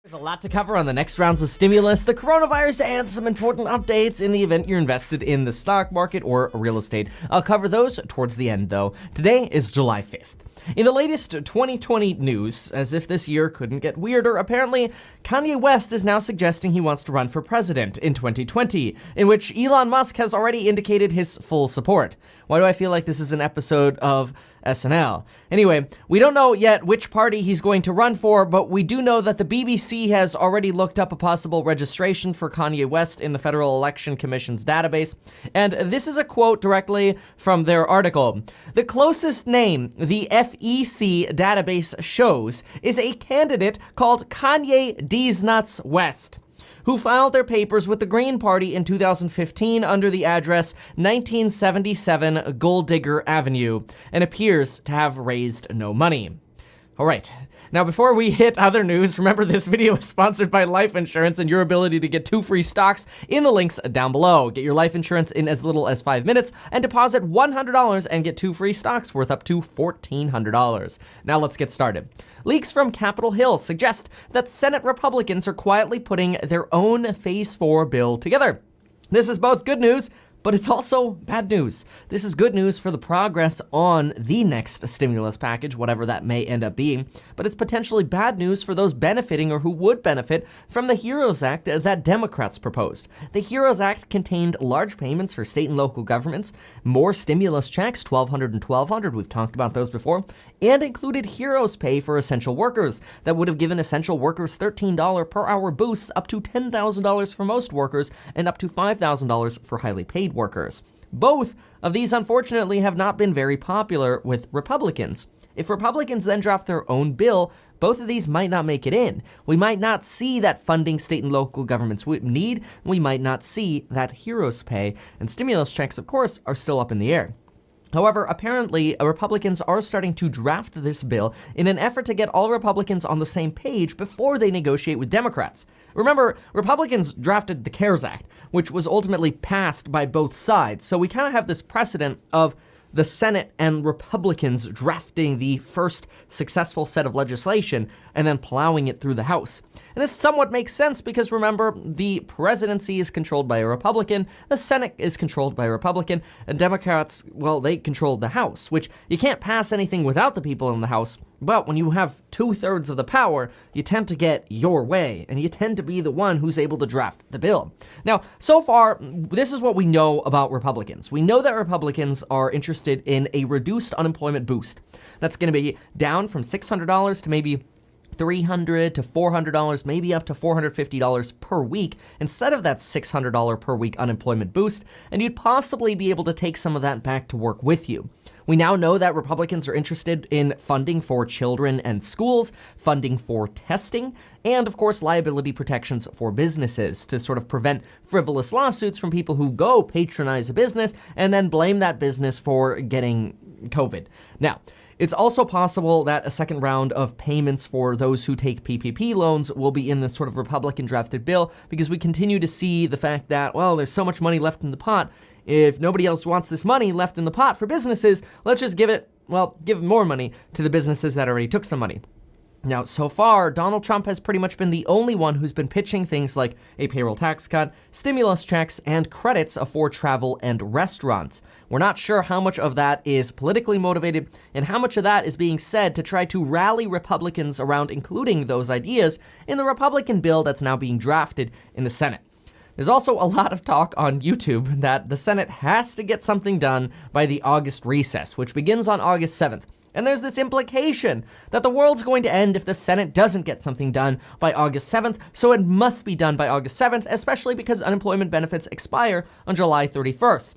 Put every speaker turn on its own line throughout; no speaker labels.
With a lot to cover on the next rounds of stimulus, the coronavirus, and some important updates in the event you're invested in the stock market or real estate. I'll cover those towards the end, though. Today is July 5th. In the latest 2020 news, as if this year couldn't get weirder, apparently Kanye West is now suggesting he wants to run for president in 2020, in which Elon Musk has already indicated his full support. Why do I feel like this is an episode of SNL? Anyway, we don't know yet which party he's going to run for, but we do know that the BBC has already looked up a possible registration for Kanye West in the Federal Election Commission's database, and this is a quote directly from their article. The closest name the FEC database shows is a candidate called Kanye D's Nuts West, who filed their papers with the Green Party in 2015 under the address 1977 Gold Digger Avenue, and appears to have raised no money. All right, now before we hit other news, remember this video is sponsored by life insurance and your ability to get 2 free stocks in the links down below. Get your life insurance in as little as 5 minutes and deposit $100 and get 2 free stocks worth up to $1,400. Now let's get started. Leaks from Capitol Hill suggest that Senate Republicans are quietly putting their own Phase 4 bill together. This is both good news, but it's also bad news. This is good news for the progress on the next stimulus package, whatever that may end up being, but it's potentially bad news for those benefiting or who would benefit from the HEROES Act that Democrats proposed. The HEROES Act contained large payments for state and local governments, more stimulus checks, $1,200 and $1,200, we've talked about those before, and included heroes pay for essential workers that would have given essential workers $13 per hour boosts, up to $10,000 for most workers, and up to $5,000 for highly paid workers. Both of these, unfortunately, have not been very popular with Republicans. If Republicans then draft their own bill, both of these might not make it in. We might not see that funding state and local governments need. We might not see that heroes pay, and stimulus checks, of course, are still up in the air. However, apparently, Republicans are starting to draft this bill in an effort to get all Republicans on the same page before they negotiate with Democrats. Remember, Republicans drafted the CARES Act, which was ultimately passed by both sides, so we kind of have this precedent of the Senate and Republicans drafting the first successful set of legislation and then plowing it through the House. And this somewhat makes sense because remember, the presidency is controlled by a Republican, the Senate is controlled by a Republican, and Democrats, well, they control the House, which you can't pass anything without the people in the House. But when you have 2/3 of the power, you tend to get your way, and you tend to be the one who's able to draft the bill. Now, so far, this is what we know about Republicans. We know that Republicans are interested in a reduced unemployment boost. That's going to be down from $600 to maybe $300 to $400, maybe up to $450 per week instead of that $600 per week unemployment boost, and you'd possibly be able to take some of that back to work with you. We now know that Republicans are interested in funding for children and schools, funding for testing, and of course liability protections for businesses to sort of prevent frivolous lawsuits from people who go patronize a business and then blame that business for getting COVID. Now, it's also possible that a second round of payments for those who take PPP loans will be in this sort of Republican drafted bill because we continue to see the fact that, well, there's so much money left in the pot. If nobody else wants this money left in the pot for businesses, let's just give more money to the businesses that already took some money. Now, so far, Donald Trump has pretty much been the only one who's been pitching things like a payroll tax cut, stimulus checks, and credits for travel and restaurants. We're not sure how much of that is politically motivated and how much of that is being said to try to rally Republicans around including those ideas in the Republican bill that's now being drafted in the Senate. There's also a lot of talk on YouTube that the Senate has to get something done by the August recess, which begins on August 7th. And there's this implication that the world's going to end if the Senate doesn't get something done by August 7th, so it must be done by August 7th, especially because unemployment benefits expire on July 31st.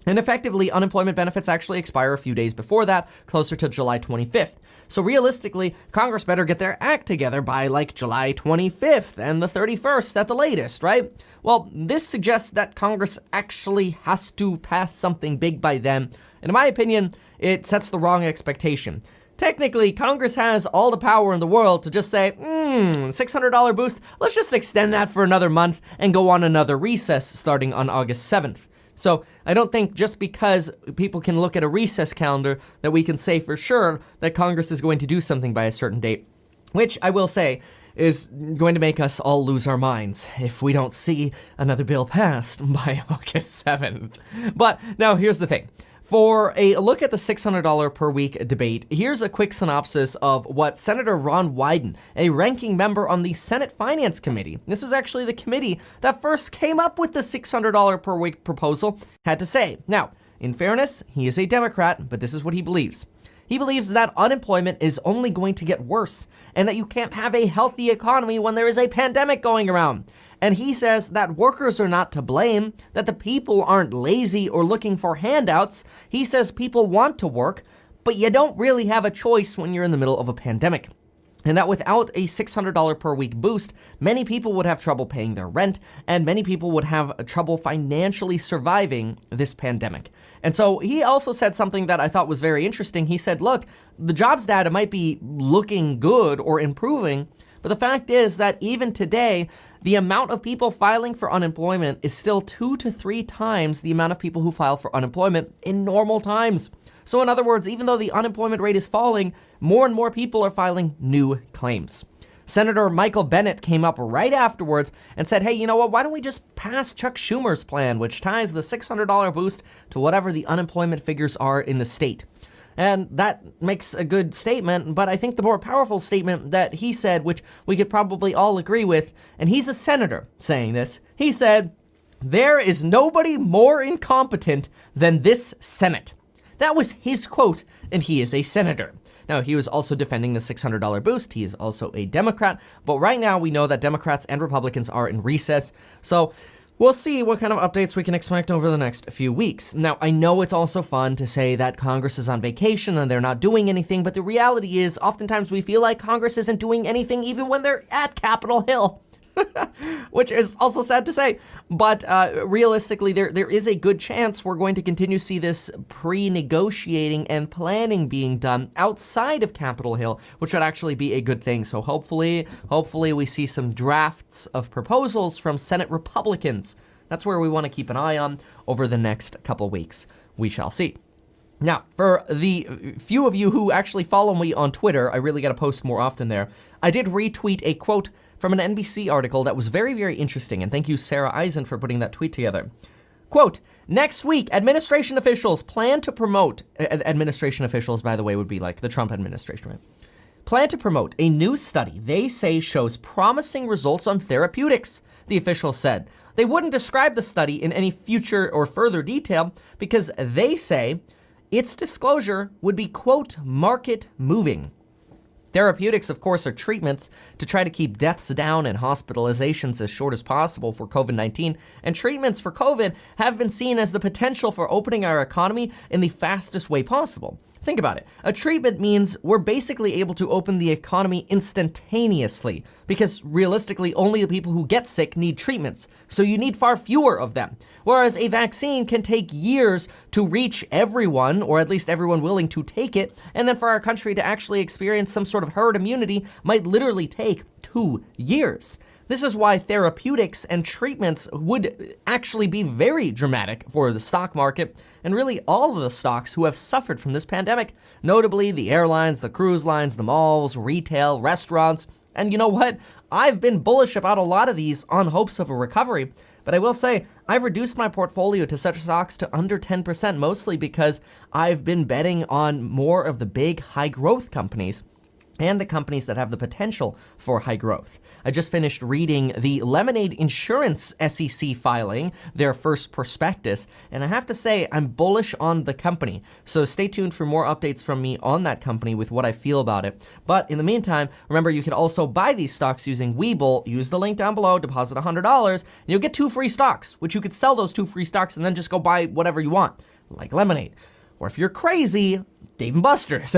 And effectively, unemployment benefits actually expire a few days before that, closer to July 25th. So realistically, Congress better get their act together by like July 25th and the 31st at the latest, right? Well, this suggests that Congress actually has to pass something big by then. And in my opinion, it sets the wrong expectation. Technically, Congress has all the power in the world to just say, $600 boost, let's just extend that for another month and go on another recess starting on August 7th. So I don't think just because people can look at a recess calendar that we can say for sure that Congress is going to do something by a certain date, which I will say, is going to make us all lose our minds if we don't see another bill passed by August 7th. But now here's the thing. For a look at the $600 per week debate, here's a quick synopsis of what Senator Ron Wyden, a ranking member on the Senate Finance Committee, this is actually the committee that first came up with the $600 per week proposal, had to say. Now, in fairness, he is a Democrat, but this is what he believes. He believes that unemployment is only going to get worse and that you can't have a healthy economy when there is a pandemic going around. And he says that workers are not to blame, that the people aren't lazy or looking for handouts. He says people want to work, but you don't really have a choice when you're in the middle of a pandemic. And that without a $600 per week boost, many people would have trouble paying their rent, and many people would have trouble financially surviving this pandemic. And so he also said something that I thought was very interesting. He said, look, the jobs data might be looking good or improving, but the fact is that even today, the amount of people filing for unemployment is still 2 to 3 times the amount of people who file for unemployment in normal times. So in other words, even though the unemployment rate is falling, more and more people are filing new claims. Senator Michael Bennet came up right afterwards and said, hey, you know what, why don't we just pass Chuck Schumer's plan, which ties the $600 boost to whatever the unemployment figures are in the state. And that makes a good statement, but I think the more powerful statement that he said, which we could probably all agree with, and he's a senator saying this, he said, there is nobody more incompetent than this Senate. That was his quote, and he is a senator. Now, he was also defending the $600 boost. He is also a Democrat, but right now we know that Democrats and Republicans are in recess, so we'll see what kind of updates we can expect over the next few weeks. Now, I know it's also fun to say that Congress is on vacation and they're not doing anything, but the reality is oftentimes we feel like Congress isn't doing anything even when they're at Capitol Hill. Which is also sad to say, but realistically, there is a good chance we're going to continue to see this pre-negotiating and planning being done outside of Capitol Hill, which would actually be a good thing. So hopefully we see some drafts of proposals from Senate Republicans. That's where we want to keep an eye on over the next couple weeks. We shall see. Now, for the few of you who actually follow me on Twitter, I really got to post more often there. I did retweet a quote from an NBC article that was very, very interesting, and thank you, Sarah Eisen, for putting that tweet together. Quote, next week, administration officials plan to promote, administration officials, by the way, would be like the Trump administration, right? Plan to promote a new study they say shows promising results on therapeutics, the officials said. They wouldn't describe the study in any future or further detail because they say its disclosure would be, quote, market moving. Therapeutics, of course, are treatments to try to keep deaths down and hospitalizations as short as possible for COVID-19, and treatments for COVID have been seen as the potential for opening our economy in the fastest way possible. Think about it. A treatment means we're basically able to open the economy instantaneously because realistically only the people who get sick need treatments, so you need far fewer of them. Whereas a vaccine can take years to reach everyone, or at least everyone willing to take it, and then for our country to actually experience some sort of herd immunity might literally take 2 years. This is why therapeutics and treatments would actually be very dramatic for the stock market and really all of the stocks who have suffered from this pandemic, notably the airlines, the cruise lines, the malls, retail, restaurants. And you know what? I've been bullish about a lot of these on hopes of a recovery, but I will say I've reduced my portfolio to such stocks to under 10%, mostly because I've been betting on more of the big high growth companies and the companies that have the potential for high growth. I just finished reading the Lemonade Insurance SEC filing, their first prospectus, and I have to say I'm bullish on the company. So stay tuned for more updates from me on that company with what I feel about it. But in the meantime, remember you can also buy these stocks using Webull. Use the link down below, deposit $100, and you'll get 2 free stocks, which you could sell those 2 free stocks and then just go buy whatever you want, like Lemonade. Or if you're crazy, Dave & Buster's.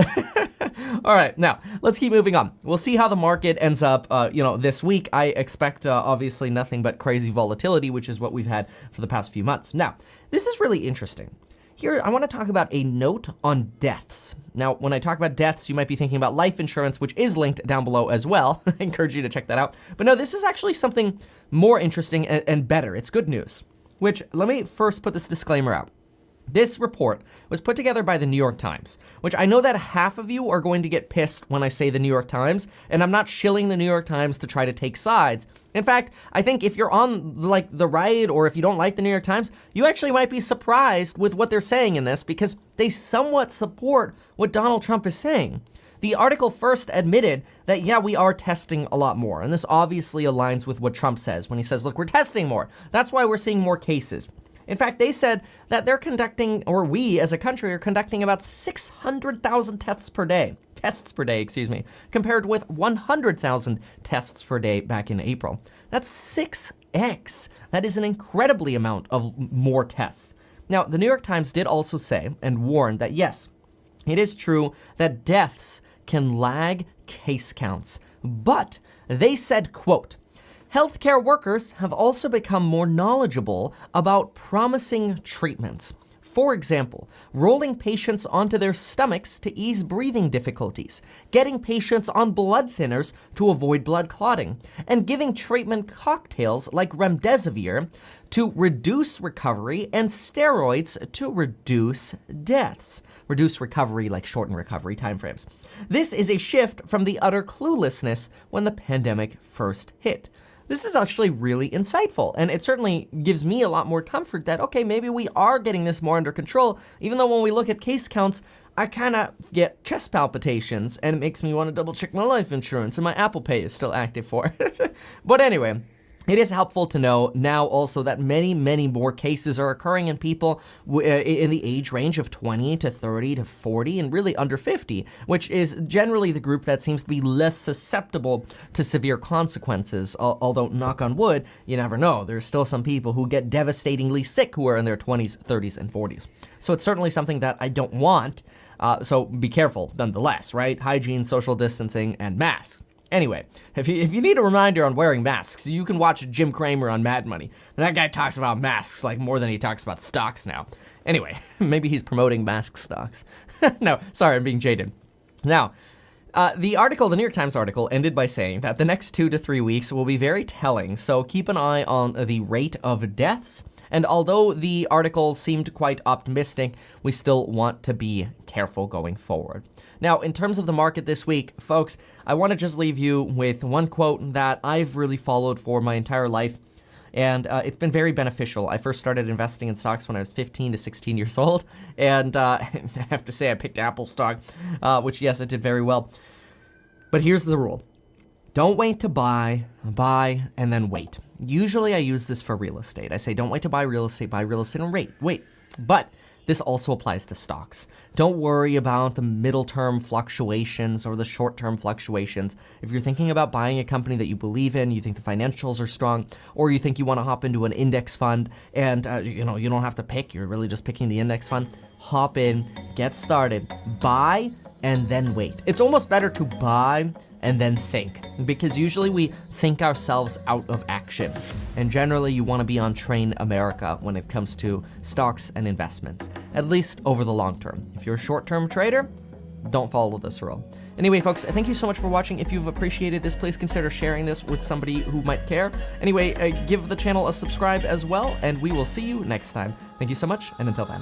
All right, now let's keep moving on. We'll see how the market ends up, this week. I expect obviously nothing but crazy volatility, which is what we've had for the past few months. Now, this is really interesting. Here, I want to talk about a note on deaths. Now, when I talk about deaths, you might be thinking about life insurance, which is linked down below as well. I encourage you to check that out. But no, this is actually something more interesting and better. It's good news, which let me first put this disclaimer out. This report was put together by the New York Times, which I know that half of you are going to get pissed when I say the New York Times, and I'm not shilling the New York Times to try to take sides. In fact, I think if you're on like the right, or if you don't like the New York Times, you actually might be surprised with what they're saying in this, because they somewhat support what Donald Trump is saying. The article first admitted that, yeah, we are testing a lot more, and this obviously aligns with what Trump says when he says, look, we're testing more. That's why we're seeing more cases. In fact, they said that they're conducting, or we as a country are conducting about 600,000 tests per day, compared with 100,000 tests per day back in April. That's 6x. That is an incredibly amount of more tests. Now, the New York Times did also say and warn that, yes, it is true that deaths can lag case counts, but they said, quote, healthcare workers have also become more knowledgeable about promising treatments. For example, rolling patients onto their stomachs to ease breathing difficulties, getting patients on blood thinners to avoid blood clotting, and giving treatment cocktails like remdesivir to reduce recovery and steroids to reduce deaths. Reduce recovery, like shorten recovery timeframes. This is a shift from the utter cluelessness when the pandemic first hit. This is actually really insightful, and it certainly gives me a lot more comfort that, okay, maybe we are getting this more under control, even though when we look at case counts, I kind of get chest palpitations, and it makes me want to double check my life insurance, and my Apple Pay is still active for it. But anyway, it is helpful to know now also that many, many more cases are occurring in people in the age range of 20 to 30 to 40 and really under 50, which is generally the group that seems to be less susceptible to severe consequences. Although, knock on wood, you never know. There's still some people who get devastatingly sick who are in their 20s, 30s, and 40s. So it's certainly something that I don't want. So be careful nonetheless, right? Hygiene, social distancing, and masks. Anyway, if you need a reminder on wearing masks, you can watch Jim Cramer on Mad Money. That guy talks about masks like more than he talks about stocks now. Anyway, maybe he's promoting mask stocks. No, sorry, I'm being jaded. Now, the New York Times article ended by saying that the next 2 to 3 weeks will be very telling, so keep an eye on the rate of deaths. And although the article seemed quite optimistic, we still want to be careful going forward. Now, in terms of the market this week, folks, I want to just leave you with one quote that I've really followed for my entire life, and it's been very beneficial. I first started investing in stocks when I was 15 to 16 years old, and I have to say I picked Apple stock, which, yes, it did very well. But here's the rule. Don't wait to buy, and then wait. Usually I use this for real estate. I say don't wait to buy real estate and wait. But this also applies to stocks. Don't worry about the middle-term fluctuations or the short-term fluctuations. If you're thinking about buying a company that you believe in, you think the financials are strong, or you think you want to hop into an index fund and you don't have to pick, you're really just picking the index fund, hop in, get started, buy, and then wait. It's almost better to buy and then think, because usually we think ourselves out of action. And generally you want to be on Train America when it comes to stocks and investments, at least over the long term. If you're a short-term trader, don't follow this rule. Anyway, folks, thank you so much for watching. If you've appreciated this, please consider sharing this with somebody who might care. Anyway, give the channel a subscribe as well, and we will see you next time. Thank you so much, and until then.